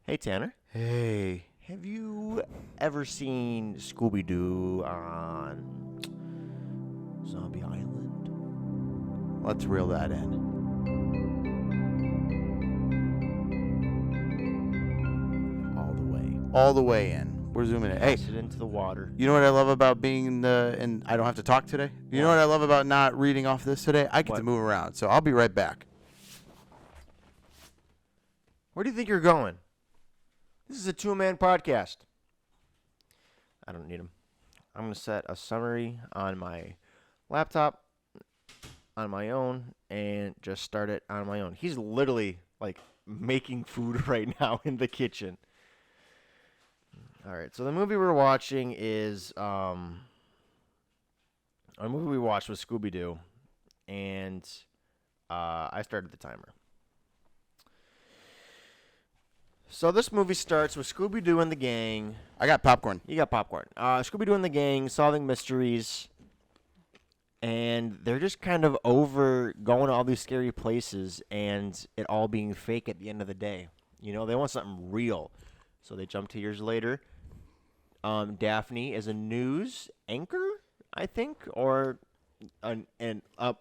Hey, Tanner. Hey. Have you ever seen Scooby-Doo on Zombie Island? Let's reel that in. All the way. All the way in. We're zooming in. Hey, Pass it into the water. you know what I love about being and I don't have to talk today? You know what I love about not reading off this today? I get to move around, so I'll be right back. Where do you think you're going? This is a two-man podcast. I don't need them. I'm going to set a summary on my laptop on my own and just start it on my own. He's literally like making food right now in the kitchen. All right, so the movie we're watching is a movie we watched was Scooby-Doo, and I started the timer. So this movie starts with Scooby-Doo and the gang. I got popcorn. You got popcorn. Scooby-Doo and the gang solving mysteries, and they're just kind of over going to all these scary places and it all being fake at the end of the day. You know, they want something real. So they jump 2 years later. Daphne is a news anchor, I think, or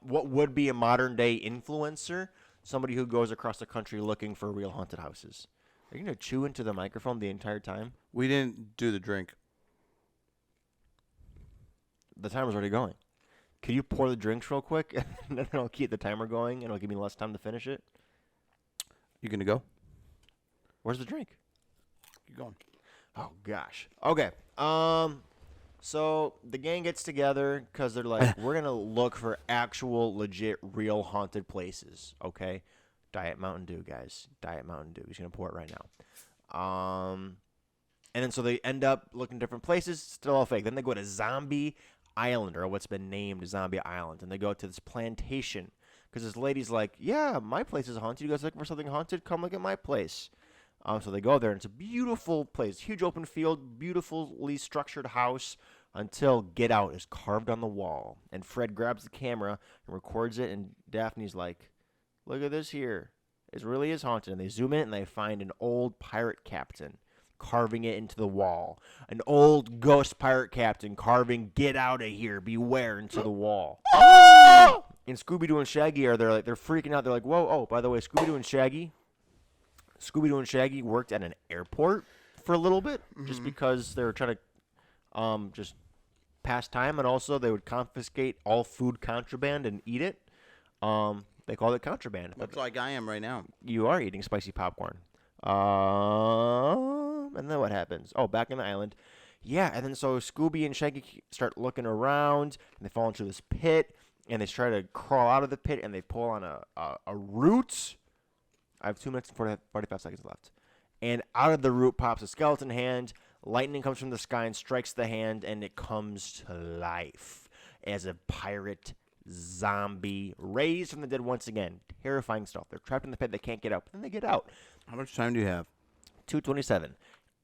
what would be a modern-day influencer, somebody who goes across the country looking for real haunted houses. Are you going to chew into the microphone the entire time? We didn't do the drink. The timer's already going. Can you pour the drinks real quick, and then I'll keep the timer going, and it'll give me less time to finish it? You gonna go? Where's the drink? Keep going. Oh, gosh. Okay. So the gang gets together because they're like, we're going to look for actual, legit, real haunted places, okay? Diet Mountain Dew, guys. Diet Mountain Dew. He's going to pour it right now. And then so they end up looking different places, still all fake. Then they go to Zombie Island, or what's been named Zombie Island, and they go to this plantation because this lady's like, yeah, my place is haunted. You guys looking for something haunted? Come look at my place. So they go there, and it's a beautiful place, huge open field, beautifully structured house, until Get Out is carved on the wall. And Fred grabs the camera and records it, and Daphne's like, look at this here. It really is haunted. And they zoom in, and they find an old pirate captain carving it into the wall. An old ghost pirate captain carving "Get out of here, beware" into the wall. And Scooby-Doo and Shaggy are there, like they're freaking out. They're like, whoa, oh, by the way, Scooby-Doo and Shaggy worked at an airport for a little bit, just because they were trying to just pass time, and also they would confiscate all food contraband and eat it. They called it contraband. Looks like I am right now. You are eating spicy popcorn. And then what happens? Oh, back in the island. Yeah, and then so Scooby and Shaggy start looking around, and they fall into this pit, and they try to crawl out of the pit, and they pull on a root. I have 2 minutes and 45 seconds left. And out of the root pops a skeleton hand. Lightning comes from the sky and strikes the hand, and it comes to life as a pirate zombie raised from the dead once again. Terrifying stuff. They're trapped in the pit. They can't get out. But then they get out. How much time do you have? 2:27.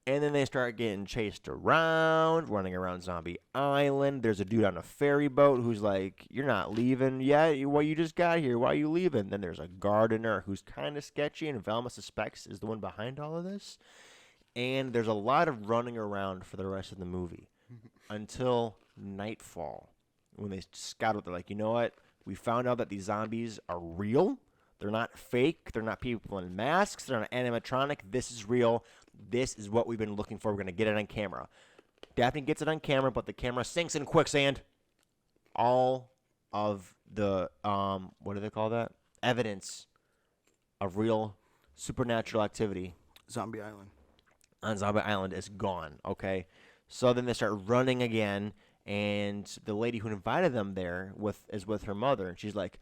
And then they start getting chased around, running around Zombie Island. There's a dude on a ferry boat who's like, you're not leaving yet. You just got here. Why are you leaving? Then there's a gardener who's kind of sketchy, and Velma suspects is the one behind all of this. And there's a lot of running around for the rest of the movie until nightfall, when they scout out. They're like, you know what? We found out that these zombies are real. They're not fake. They're not people in masks. They're not animatronic. This is real. This is what we've been looking for. We're going to get it on camera. Daphne gets it on camera, but the camera sinks in quicksand. All of the, what do they call that? Evidence of real supernatural activity Zombie Island. on Zombie Island is gone, okay? So then they start running again, and the lady who invited them there is with her mother, and she's like,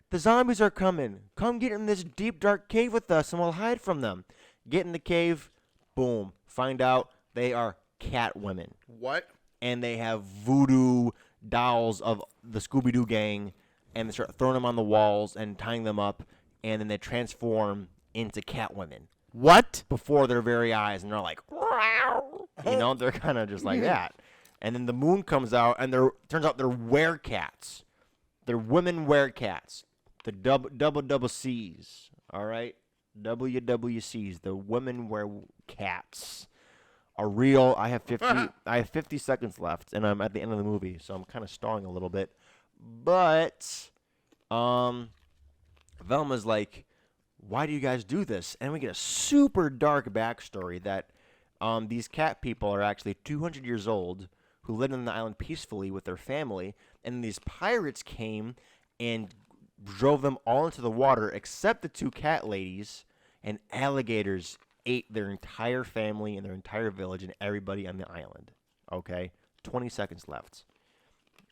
the zombies are coming. Come get in this deep, dark cave with us, and we'll hide from them. Get in the cave, boom. Find out they are cat women. What? And they have voodoo dolls of the Scooby-Doo gang, and they start throwing them on the walls and tying them up, and then they transform into cat women. What? Before their very eyes, and they're like, you know, they're kind of just like that. And then the moon comes out, and turns out they're werecats. They're women werecats. The double C's, all right? WWCs, the women wear cats, are real. I have 50 seconds left, and I'm at the end of the movie, so I'm kind of stalling a little bit. But Velma's like, why do you guys do this? And we get a super dark backstory that these cat people are actually 200 years old who lived on the island peacefully with their family, and these pirates came and drove them all into the water except the two cat ladies, and alligators ate their entire family and their entire village and everybody on the island. Okay? 20 seconds left.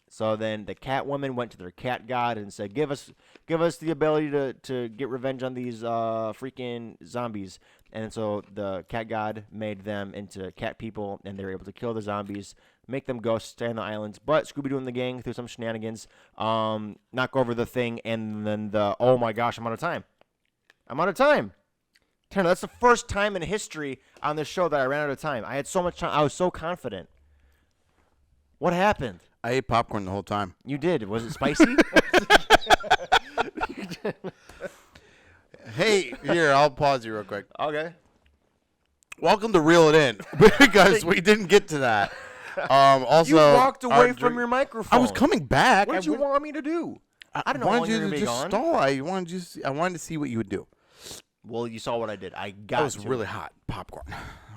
So then the cat woman went to their cat god and said, give us the ability to get revenge on these freaking zombies. And so the cat god made them into cat people, and they were able to kill the zombies, make them ghosts, stay on the islands. But Scooby-Doo and the gang, through some shenanigans, knock over the thing, and then oh my gosh, I'm out of time. Tanner, that's the first time in history on this show that I ran out of time. I had so much time. I was so confident. What happened? I ate popcorn the whole time. You did. Was it spicy? Hey, here, I'll pause you real quick. Okay. Welcome to Reel It In, because we didn't get to that. Also, you walked away from your microphone. I was coming back. What did you want me to do? I don't know. I wanted you to just stall. I wanted to see what you would do. Well, you saw what I did. That was really hot popcorn.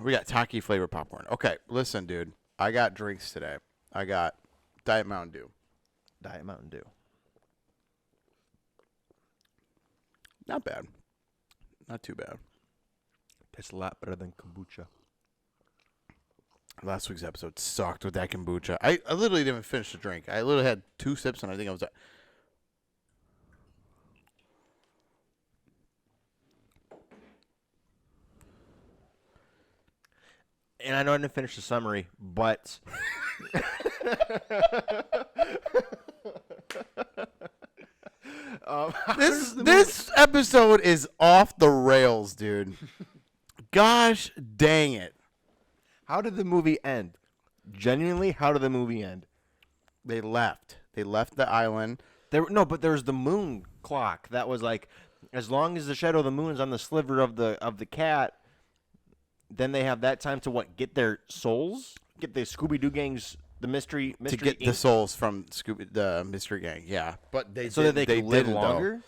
We got Taki flavored popcorn. Okay, listen, dude. I got drinks today. I got Diet Mountain Dew. Diet Mountain Dew. Not bad. Not too bad. Tastes a lot better than kombucha. Last week's episode sucked with that kombucha. I literally didn't even finish the drink. I literally had 2 sips, and I think I was done. And I know I didn't finish the summary, but this episode is off the rails, dude. Gosh dang it. How did the movie end? Genuinely, how did the movie end? They left. They left the island. But there was the moon clock. That was like, as long as the shadow of the moon is on the sliver of the cat, then they have that time to get their souls? Get the Scooby-Doo gang's, the mystery to get the souls from the mystery gang, yeah. But so that they could live longer?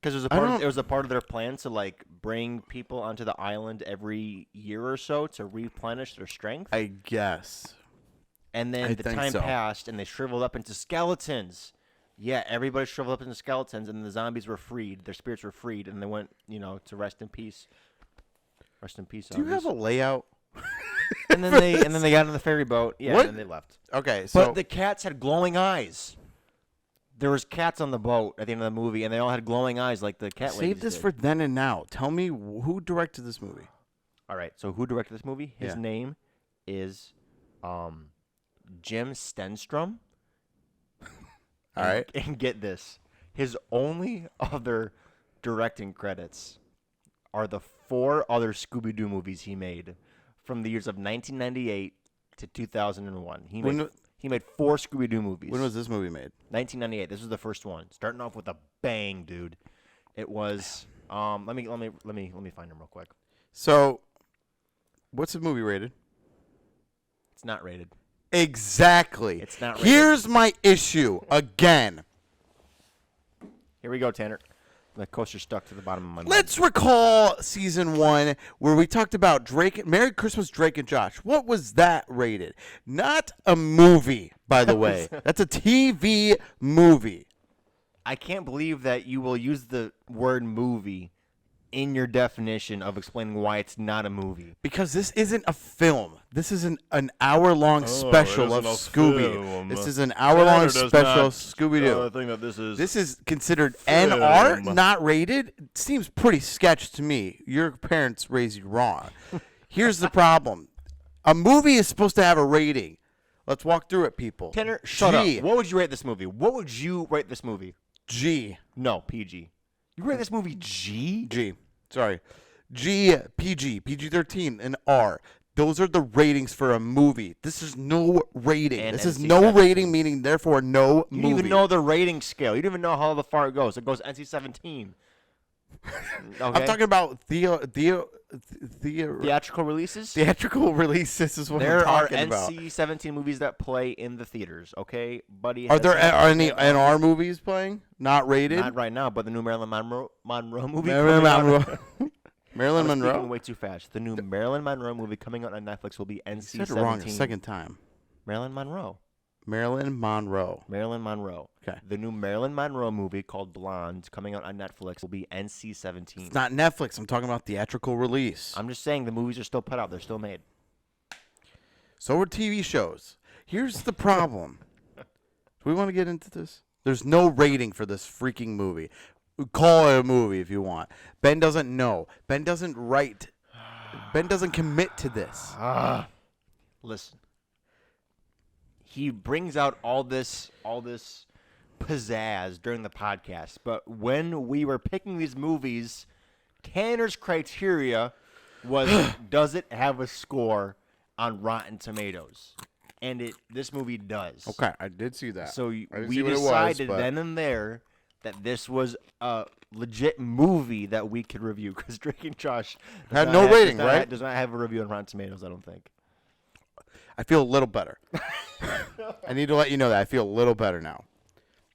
Because it was a part of their plan to bring people onto the island every year or so to replenish their strength. I guess. And then the time passed, and they shriveled up into skeletons. Yeah, everybody shriveled up into skeletons, and the zombies were freed. Their spirits were freed, and they went, to rest in peace. Rest in peace. Do you have a layout? and then they got on the ferry boat. Yeah, what? And then they left. Okay, so but the cats had glowing eyes. There was cats on the boat at the end of the movie, and they all had glowing eyes like the cat ladies Save this did. for then and now. Tell me who directed this movie. All right, so who directed this movie? His name is Jim Stenstrom. All right. And get this. His only other directing credits are the 4 other Scooby-Doo movies he made from the years of 1998 to 2001. He made 4 Scooby-Doo movies. When was this movie made? 1998. This was the first one. Starting off with a bang, dude. It was let me find him real quick. So, what's the movie rated? It's not rated. Exactly. It's not rated. Here's my issue again. Here we go, Tanner. The coaster's stuck to the bottom of my mouth. Let's recall season 1 where we talked about Drake. Merry Christmas, Drake and Josh. What was that rated? Not a movie, by the way. That's a TV movie. I can't believe that you will use the word movie in your definition of explaining why it's not a movie. Because this isn't a film. This is an hour-long special of Scooby. This is an hour-long special of Scooby-Doo. I think that this is considered NR, not rated. It seems pretty sketch to me. Your parents raised you wrong. Here's the problem. A movie is supposed to have a rating. Let's walk through it, people. Tanner, shut up. What would you rate this movie? What would you rate this movie? G. No, PG. You rate this movie G? G. Sorry. G, PG, PG-13, and R. Those are the ratings for a movie. This is no rating. And this is no rating, meaning therefore no movie. You don't even know the rating scale. You don't even know how far it goes. It goes NC-17. I'm talking about Theatrical releases. theatrical releases is what There I'm are talking about. NC-17 movies that play in the theaters. Okay, buddy. Are there Heston, any NR movies playing? Not rated? Not right now, but the new Marilyn Monroe movie. Marilyn coming out- Monroe. Marilyn I'm speaking Monroe? way too fast. The new Marilyn Monroe movie coming out on Netflix will be You NC-17. said it wrong a second time. Marilyn Monroe. Marilyn Monroe. Marilyn Monroe. Okay. The new Marilyn Monroe movie called Blonde coming out on Netflix will be NC-17. It's not Netflix. I'm talking about theatrical release. I'm just saying the movies are still put out. They're still made. So are TV shows. Here's the problem. Do we want to get into this? There's no rating for this freaking movie. Call it a movie if you want. Ben doesn't know. Ben doesn't write. Ben doesn't commit to this. Listen. He brings out all this pizzazz during the podcast, but when we were picking these movies, Tanner's criteria was does it have a score on Rotten Tomatoes? And this movie does. Okay, I did see that. So I didn't we see what it was, decided but- then and there that this was a legit movie that we could review because Drake and Josh Had no rating, right? Does not have a review on Rotten Tomatoes, I don't think. I feel a little better. I need to let you know that I feel a little better now.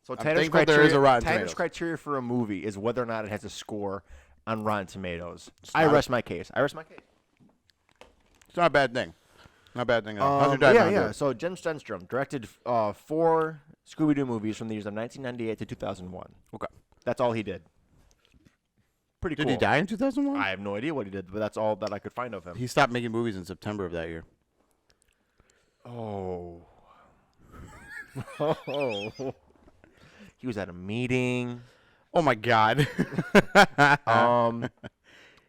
So I'm thankful there is a Rotten Tomatoes. criteria for a movie is whether or not it has a score on Rotten Tomatoes. I rest my case. It's not a bad thing. Not a bad thing at all. How's your dad doing? Yeah. So Jim Stenstrom directed 4 Scooby-Doo movies from the years of 1998 to 2001. Okay. That's all he did. Pretty cool. Did he die in 2001? I have no idea what he did, but that's all that I could find of him. He stopped making movies in September of that year. Oh. Oh. He was at a meeting. Oh my God.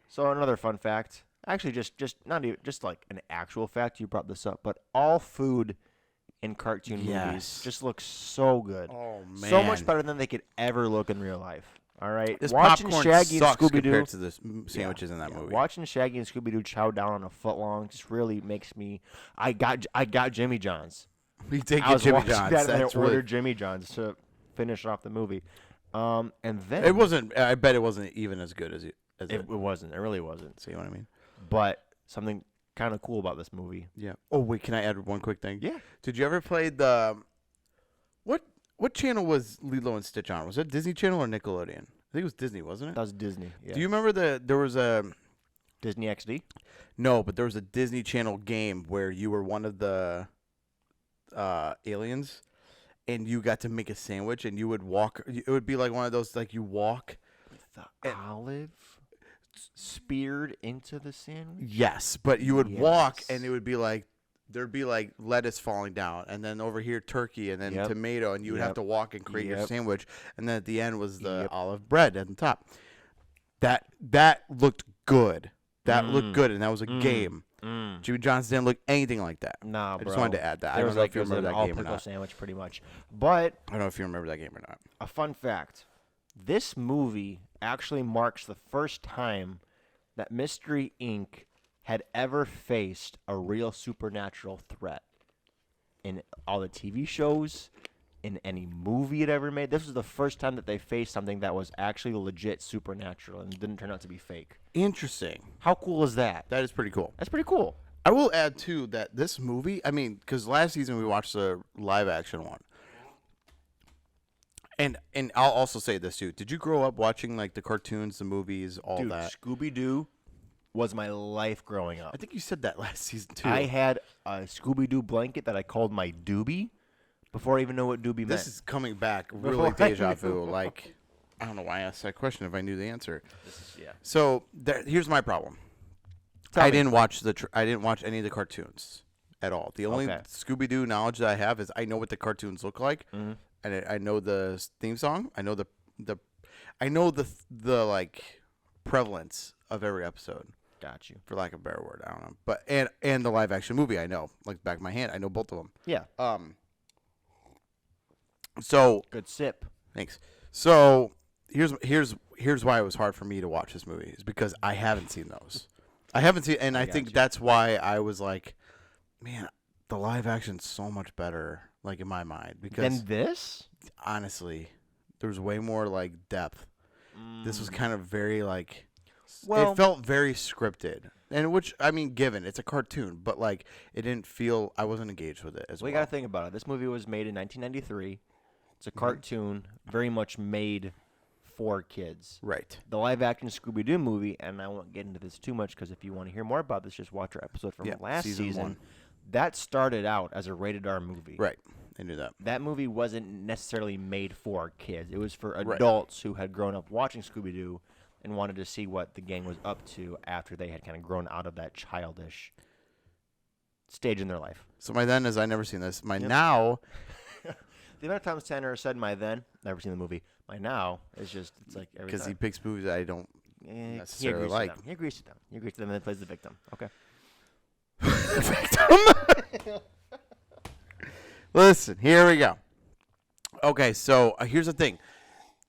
So another fun fact. Actually, just not even just like an actual fact. You brought this up, but all food in cartoon movies Yes. just looks so good. Oh man. So much better than they could ever look in real life. All right. This Watching popcorn Shaggy and sucks Scooby-Doo compared to the sandwiches in that movie. Watching Shaggy and Scooby-Doo chow down on a foot long just really makes me. I got Jimmy John's. We take I was Jimmy watching John's. that and I That's ordered really, Jimmy John's to finish off the movie. And then it wasn't. I bet it wasn't even as good as it. It wasn't. It really wasn't. See what I mean? But something kind of cool about this movie. Yeah. Oh wait, can I add one quick thing? Yeah. Did you ever play the? What channel was Lilo and Stitch on? Was it Disney Channel or Nickelodeon? I think it was Disney, wasn't it? That was Disney. Yeah. Do you remember there was a Disney XD? no, but there was a Disney Channel game where you were one of the aliens, and you got to make a sandwich, and you would walk. It would be like one of those like you walk. The olive speared into the sandwich. Yes, but you would walk, Yes. and it would be like there'd be like lettuce falling down, and then over here turkey, and then Yep. tomato, and you would have Yep. to walk and create your Yep. sandwich, and then at the end was the Yep. olive bread at the top. That looked good. That looked good, and that was a game. Jimmy John's didn't look anything like that. Nah, I bro. just wanted to add that. I There don't was know like if you it was remember an that all game or pickle not. sandwich, pretty much. But I don't know if you remember that game or not. a fun fact: this movie actually marks the first time that Mystery Inc. had ever faced a real supernatural threat in all the TV shows, in any movie it ever made. This was the first time that they faced something that was actually legit supernatural and didn't turn out to be fake. Interesting. How cool is that? That is pretty cool. That's pretty cool. I will add too that this movie, I mean, because last season we watched the live action one, and I'll also say this too. Did you grow up watching like the cartoons, the movies, all Dude, that? Scooby-Doo was my life growing up. I think you said that last season too. I had a Scooby-Doo blanket that I called my doobie before I even knew what doobie meant. This is coming back Before really I deja knew. vu. Like, I don't know why I asked that question if I knew the answer. Yeah. So here's my problem. Tell I me. didn't watch I didn't watch any of the cartoons at all. The only Okay. Scooby-Doo knowledge that I have is I know what the cartoons look like, and I know the theme song. I know the like prevalence of every episode, Got you. for lack of a better word. I don't know, but and the live action movie I know like the back of my hand. I know both of them. Yeah. So Good sip. thanks. So here's why it was hard for me to watch this movie is because I haven't seen those. I haven't seen, and I think gotcha. that's why I was like, man, the live action's so much better, like in my mind, because Then this? honestly, there's way more like depth. This was kind of very like, Well- it felt very scripted. And which, I mean, given, it's a cartoon, but like, it didn't feel, I wasn't engaged with it as We well. got to think about it. This movie was made in 1993. It's a cartoon, very much made for kids. Right. The live-action Scooby-Doo movie, and I won't get into this too much because if you want to hear more about this, just watch our episode from last season. 1. That started out as a rated R movie. Right. I knew that. That movie wasn't necessarily made for kids. It was for Right. adults who had grown up watching Scooby-Doo and wanted to see what the gang was up to after they had kind of grown out of that childish stage in their life. So my then is I never seen this. My now, The amount of times Tanner said my then, never seen the movie. My now is just, it's like every because he time. picks movies that I don't He necessarily agrees like. to them. He agrees to them. He agrees to them and then plays the victim. Okay. Listen, here we go. Okay, so here's the thing.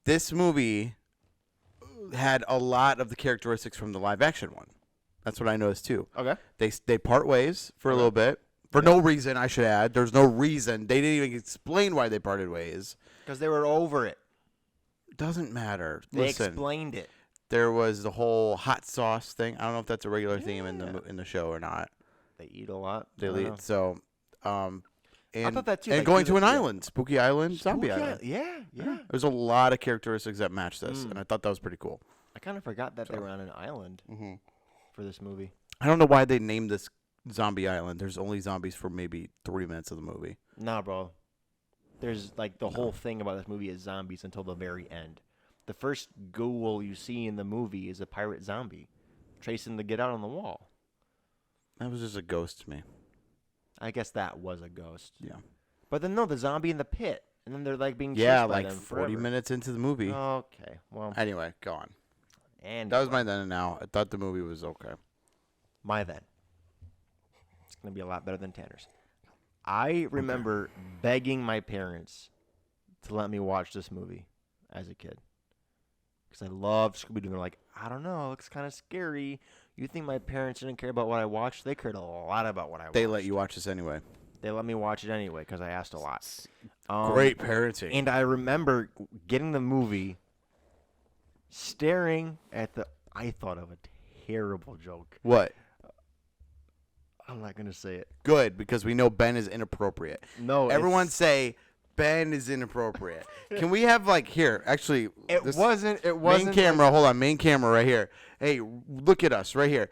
This movie had a lot of the characteristics from the live action one. That's what I noticed too. Okay. They part ways for a little bit. For no reason, I should add. There's no reason. They didn't even explain why they parted ways. Because they were over it. Doesn't matter. They Listen, explained it. there was the whole hot sauce thing. I don't know if that's a regular theme in the show or not. They eat a lot. They I don't know. lead. So, and, thought that too, and like, going do to the- an yeah. island, Spooky Island, Zombie Spooky Island. Yeah. There's a lot of characteristics that match this, and I thought that was pretty cool. I kind of forgot that they were on an island for this movie. I don't know why they named this Zombie Island. There's only zombies for maybe 3 minutes of the movie. Nah, bro. There's like the whole thing about this movie is zombies until the very end. The first ghoul you see in the movie is a pirate zombie chasing the get out on the wall. That was just a ghost to me. I guess that was a ghost. Yeah. But then no, the zombie in the pit, and then they're like being chased Yeah, by like them 40 forever. minutes into the movie. Okay, well, Anyway, go on. and That was my then and now. I thought the movie was okay. my then. It's gonna be a lot better than Tanner's. I remember begging my parents to let me watch this movie as a kid because I loved Scooby-Doo. They're like, I don't know, it looks kind of scary. You think my parents didn't care about what I watched? They cared a lot about what I watched. They let you watch this anyway. They let me watch it anyway because I asked a lot. Great parenting. And I remember getting the movie, staring at the. I thought of a terrible joke. What? I'm not gonna say it. Good, because we know Ben is inappropriate. No, Everyone it's- say Ben is inappropriate. Can we have like here? Actually, It this wasn't. It main wasn't. camera. Hold on, main camera right here. Hey, look at us right here.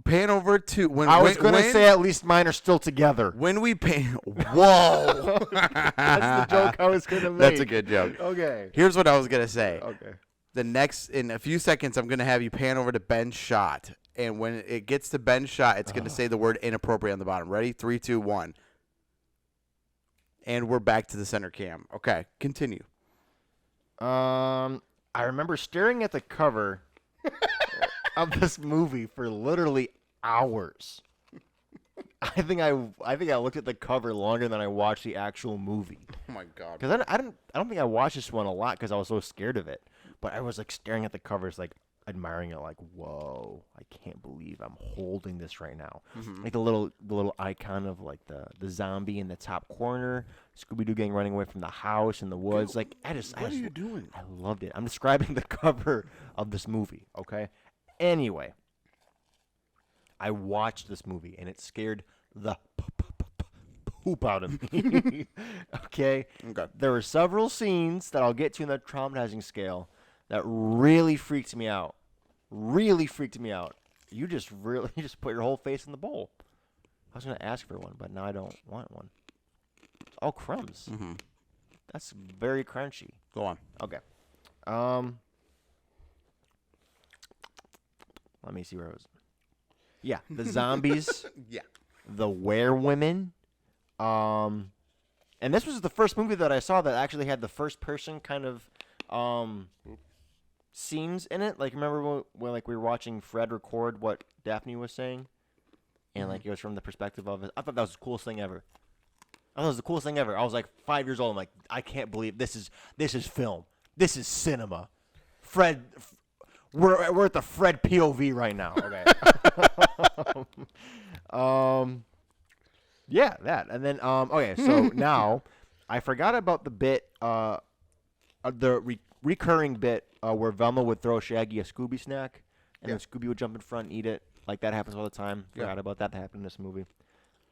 Pan over to when I was gonna when, say at least mine are still together. when we pan. Whoa, That's the joke I was gonna make. That's a good joke. Okay. Here's what I was gonna say. Okay. The next in a few seconds, I'm gonna have you pan over to Ben's shot, and when it gets to Ben's shot, it's gonna say the word inappropriate on the bottom. Ready? 3, 2, 1. And we're back to the center cam. Okay, continue. I remember staring at the cover of this movie for literally hours. I think I looked at the cover longer than I watched the actual movie. Oh my god. Because I don't think I watched this one a lot because I was so scared of it. But I was like staring at the covers, like admiring it, like, whoa, I can't believe I'm holding this right now. Like the little icon of like the zombie in the top corner, Scooby-Doo gang running away from the house in the woods. Like What are you doing? I loved it. I'm describing the cover of this movie, okay? Anyway, I watched this movie and it scared the poop out of me. Okay? Okay. There were several scenes that I'll get to in the traumatizing scale that really freaked me out. Really freaked me out. You just put your whole face in the bowl. I was going to ask for one, but now I don't want one. It's all crumbs. Mm-hmm. That's very crunchy. Go on. Okay. Let me see where it was. Yeah, the zombies, Yeah. the werewomen. And this was the first movie that I saw that actually had the first person kind of scenes in it. Like, remember when like we were watching Fred record what Daphne was saying? And like it was from the perspective of it. I thought that was the coolest thing ever. I thought it was the coolest thing ever. I was like 5 years old. I'm like, I can't believe this is film. This is cinema. Fred, we're at the Fred POV right now. Okay. Yeah, that. And then okay, so now I forgot about the bit the recurring bit where Velma would throw Shaggy a Scooby snack, and then Scooby would jump in front and eat it. Like that happens all the time. Forgot about that. That happened in this movie.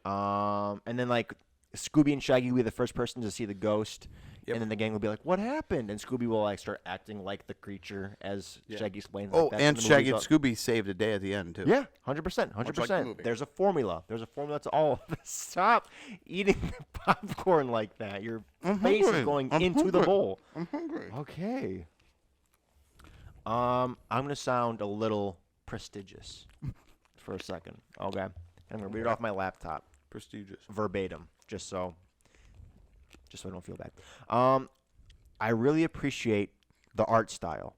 And then like Scooby and Shaggy would be the first person to see the ghost. And then the gang will be like, "What happened?" And Scooby will like start acting like the creature as Shaggy explains. Oh, like, that's and when the Shaggy and movie's Scooby saved the day at the end too. Yeah, 100%, 100%. There's a formula. There's a formula to all of this. Stop eating the popcorn like that. Your face is going into the bowl. I'm hungry. Okay. I'm gonna sound a little prestigious for a second. Okay. I'm gonna read it off my laptop. Prestigious. Verbatim, just so I don't feel bad. I really appreciate the art style,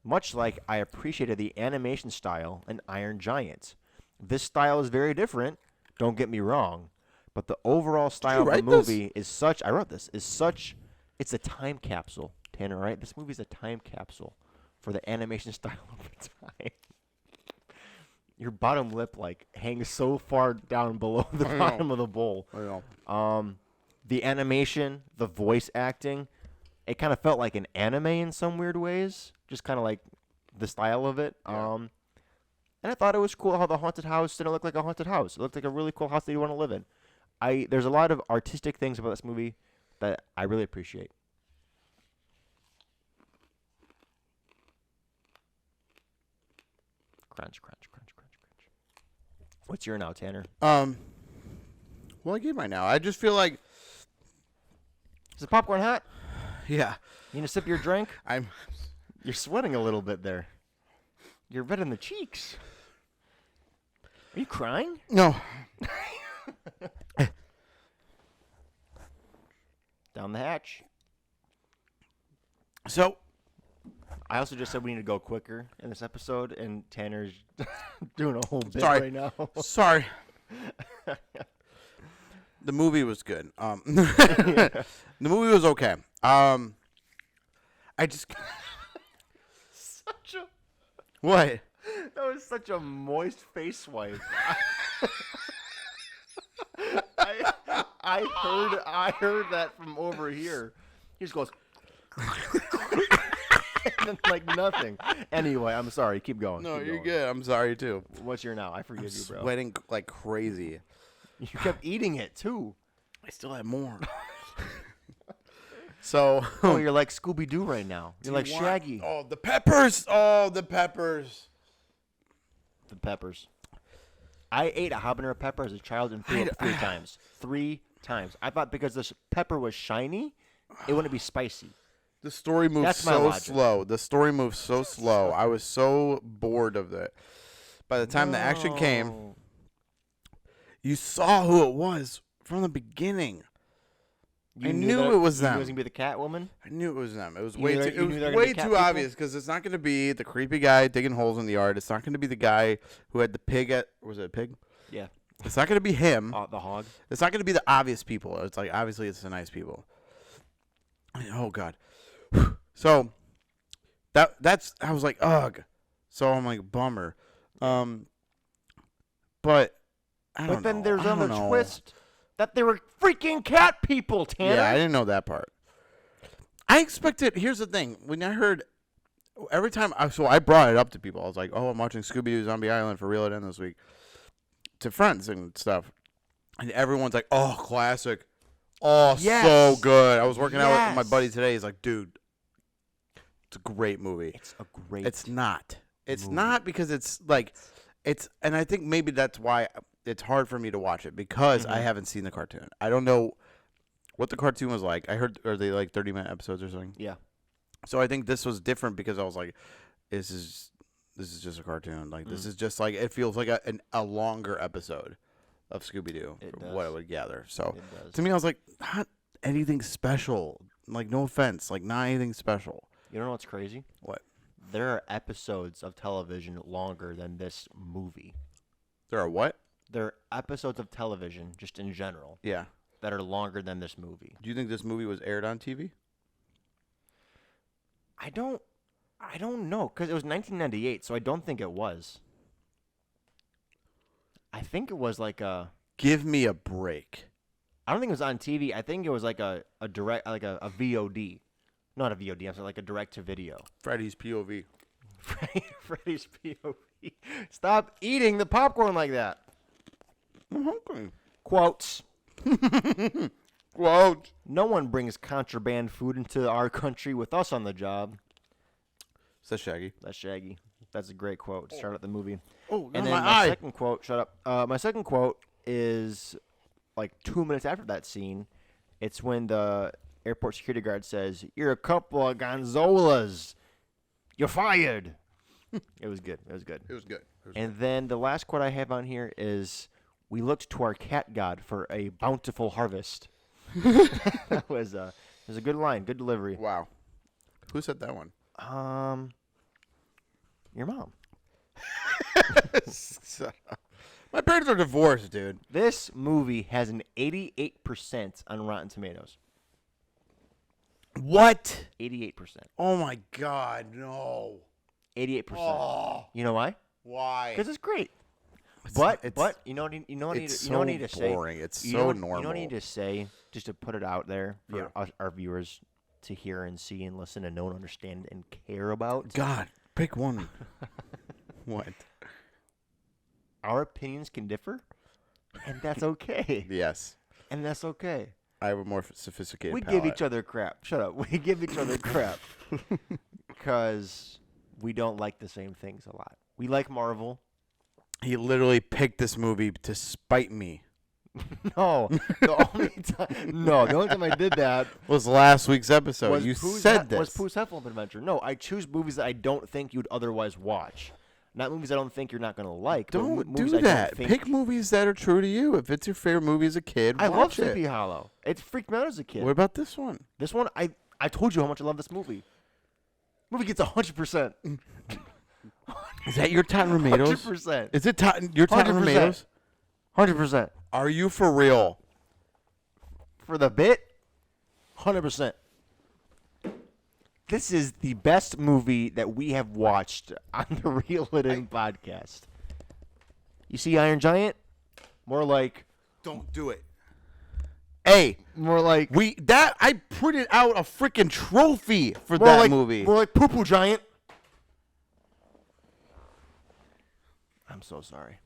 much like I appreciated the animation style in Iron Giant. This style is very different, don't get me wrong, but the overall style of the movie is such, I wrote this, is such, it's a time capsule, Tanner, right? This movie is a time capsule for the animation style of the time. Your bottom lip, like, hangs so far down below the bottom of the bowl. I know. The animation, the voice acting, it kind of felt like an anime in some weird ways. Just kind of like the style of it. Yeah. And I thought it was cool how the haunted house didn't look like a haunted house. It looked like a really cool house that you want to live in. There's a lot of artistic things about this movie that I really appreciate. Crunch, crunch, crunch, crunch, crunch. What's your now, Tanner? Well, I gave mine now. I just feel like, Is the popcorn hot? yeah, You gonna sip your drink? I'm. You're sweating a little bit there. You're red in the cheeks. Are you crying? No. Down the hatch. So, I also just said we need to go quicker in this episode, and Tanner's doing a whole bit Sorry. right now. sorry. The movie was good. The movie was okay. I just Such a what? that was such a moist face wipe. I heard that from over here. He just goes and then, like nothing. Anyway, I'm sorry. Keep going. No, keep you're going. good. I'm sorry too. What's your now? I forgive you, bro. Sweating like crazy. You kept eating it too. I still have more. So, Oh, you're like Scooby-Doo right now. You're like Shaggy. Oh, the peppers. Oh, the peppers. The peppers. I ate a habanero pepper as a child and threw up 3 times. 3 times. I thought because this pepper was shiny, it wouldn't be spicy. The story moves That's my so logic. slow. The story moves so slow. I was so bored of it. By the time the action came, No. you saw who it was from the beginning. You I knew that it was you them. knew it was gonna be the Catwoman. I knew it was them. It was You way knew too, that- you it knew was they were gonna way be cat too people? obvious because it's not going to be the creepy guy digging holes in the yard. It's not going to be the guy who had the pig at, was it a pig? Yeah. It's not going to be him. The hog. It's not going to be the obvious people. It's like, obviously, it's the nice people. Oh, God. So, that's, I was like, ugh. So, I'm like, bummer. But, I don't But then know. there's I don't another know. twist that they were freaking cat people, Tanner. Yeah, I didn't know that part. I expected, here's the thing. When I heard, every time, so I brought it up to people. I was like, oh, I'm watching Scooby-Doo Zombie Island for Reel It In this week. To friends and stuff. And everyone's like, oh, classic. Oh, Yes. so good. I was working out with my Yes. buddy today. He's like, dude, it's a great movie. It's a great. It's not. It's movie. not because it's like, and I think maybe that's why it's hard for me to watch it because I haven't seen the cartoon. I don't know what the cartoon was like. I heard, are they like 30-minute episodes or something? Yeah. So I think this was different because I was like, this is just a cartoon. Like, this is just like, it feels like a longer episode of Scooby-Doo, It from does. what I would gather. So It does. to me, I was like, not anything special. Like, no offense. Like, not anything special. You know what's crazy? What? There are episodes of television longer than this movie. There are what? There are episodes of television, just in general, Yeah. that are longer than this movie. Do you think this movie was aired on TV? I don't know, because it was 1998, so I don't think it was. I think it was like a. Give me a break. I don't think it was on TV. I think it was like a direct, like a VOD, Not a VOD. I'm saying like a direct-to-video. Freddy's POV. Freddy's POV. Stop eating the popcorn like that. I'm hungry. Quotes. Quote. No one brings contraband food into our country with us on the job. Is that Shaggy? That's Shaggy. That's a great quote to start out the movie. Oh, and then my my eye. second quote, shut up. My second quote is like 2 minutes after that scene. It's when the airport security guard says, "You're a couple of gonzolas. You're fired." It was good. It was good. It was good. And then the last quote I have on here is, "We looked to our cat god for a bountiful harvest." That was a good line, good delivery. Wow. Who said that one? Your mom. My parents are divorced, dude. This movie has an 88% on Rotten Tomatoes. What? 88%. Oh my God, no. 88%. Oh, You know why? why? Because it's great. It's But you know what I need it's you know what I so need to say. boring. It's You so know normal. You know what I need to say, just to put it out there for Yeah. us, our viewers to hear and see and listen and know and understand and care about. God, pick one. What? Our opinions can differ, and that's okay. Yes. And that's okay. I have a more sophisticated We palate. give each other crap. Shut up. We give each other crap because we don't like the same things a lot. We like Marvel. He literally picked this movie to spite me. No, the only time I did that Was last week's episode. was You Pooh's said this. was Pooh's Heffalump Adventure. No, I choose movies that I don't think you'd otherwise watch, not movies I don't think you're not gonna like. but Don't movies do I that. Don't think... Pick movies that are true to you. If it's your favorite movie as a kid, I love watch Sleepy it. Hollow. It freaked me out as a kid. What about this one? This one, I told you how much I love this movie. Movie gets 100%. Is that your Rotten Tomatoes? 100%. Is it your Rotten 100%. Tomatoes? 100%. Are you for real? For the bit, 100%. This is the best movie that we have watched on the Reel It In podcast. You see Iron Giant? More like... Don't do it. Hey, More like... I printed out a freaking trophy for more that like, movie. More like Poo Poo Giant. I'm so sorry.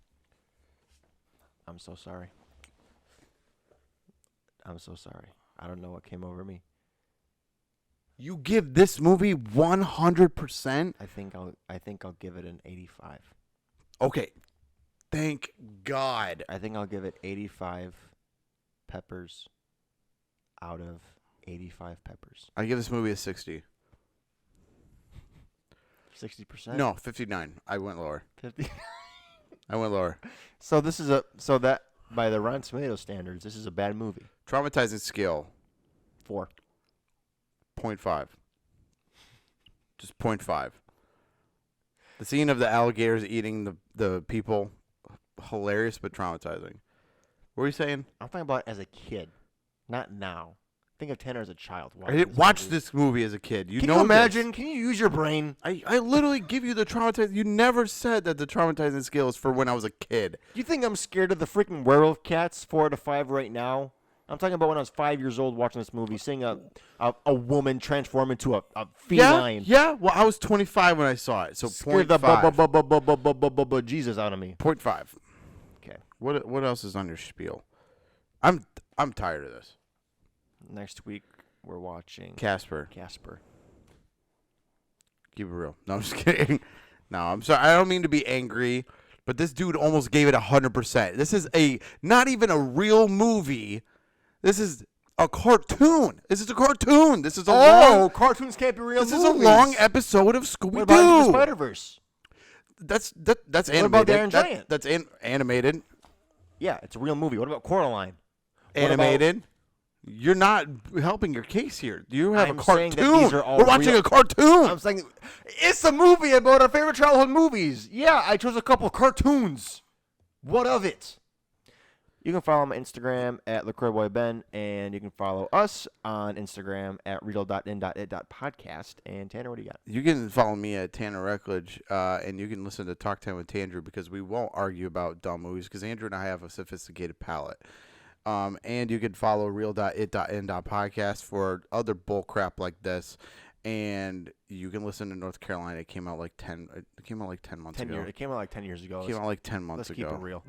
I'm so sorry. I'm so sorry. I don't know what came over me. You give this movie 100%? I think I'll give it an 85. Okay. Thank God. I think I'll give it 85 peppers out of 85 peppers. I give this movie a 60. 60%? No, 59. I went lower. 50. I went lower. So that by the Rotten Tomatoes standards, this is a bad movie. Traumatizing scale, 4. 0.5. Just 0.5. The scene of the alligators eating the people, hilarious but traumatizing. What were you saying? I'm talking about as a kid, not now. Think of Tanner as a child. I didn't watch this movie as a kid. Can you imagine? Can you use your brain? I literally give you the traumatizing. You never said that the traumatizing scale is for when I was a kid. You think I'm scared of the freaking werewolf cats 4 to 5 right now? I'm talking about when I was 5 years old watching this movie, seeing a woman transform into a feline. Yeah. Well, I was 25 when I saw it, so Scared 0.5. the Jesus out of me. 0.5. Okay. What else is on your spiel? I'm tired of this. Next week we're watching Casper. Keep it real. No, I'm just kidding. No, I'm sorry. I don't mean to be angry, but this dude almost gave it 100%. This is not even a real movie. This is a cartoon. This is a cartoon. This is a long. Cartoons can't be real. This is a long episode of Scooby-Doo. What about the Spider-Verse? That's animated. What about the Iron Giant? That's animated. Yeah, it's a real movie. What about Coraline? Animated. You're not helping your case here. You have I'm a saying cartoon. that these are all We're watching real. a cartoon. I'm saying it's a movie about our favorite childhood movies. Yeah, I chose a couple cartoons. What of it? You can follow my Instagram at LaCroixBoyBen, and you can follow us on Instagram at real.in.it.podcast. And Tanner, what do you got? You can follow me at Tanner Reckledge, and you can listen to Talk Time with Andrew because we won't argue about dumb movies because Andrew and I have a sophisticated palate. And you can follow real.it.in.podcast for other bull crap like this. and you can listen to North Carolina. It came out like 10 months ago. It came out like 10 years ago. It came out like 10 months Let's ago. keep it real.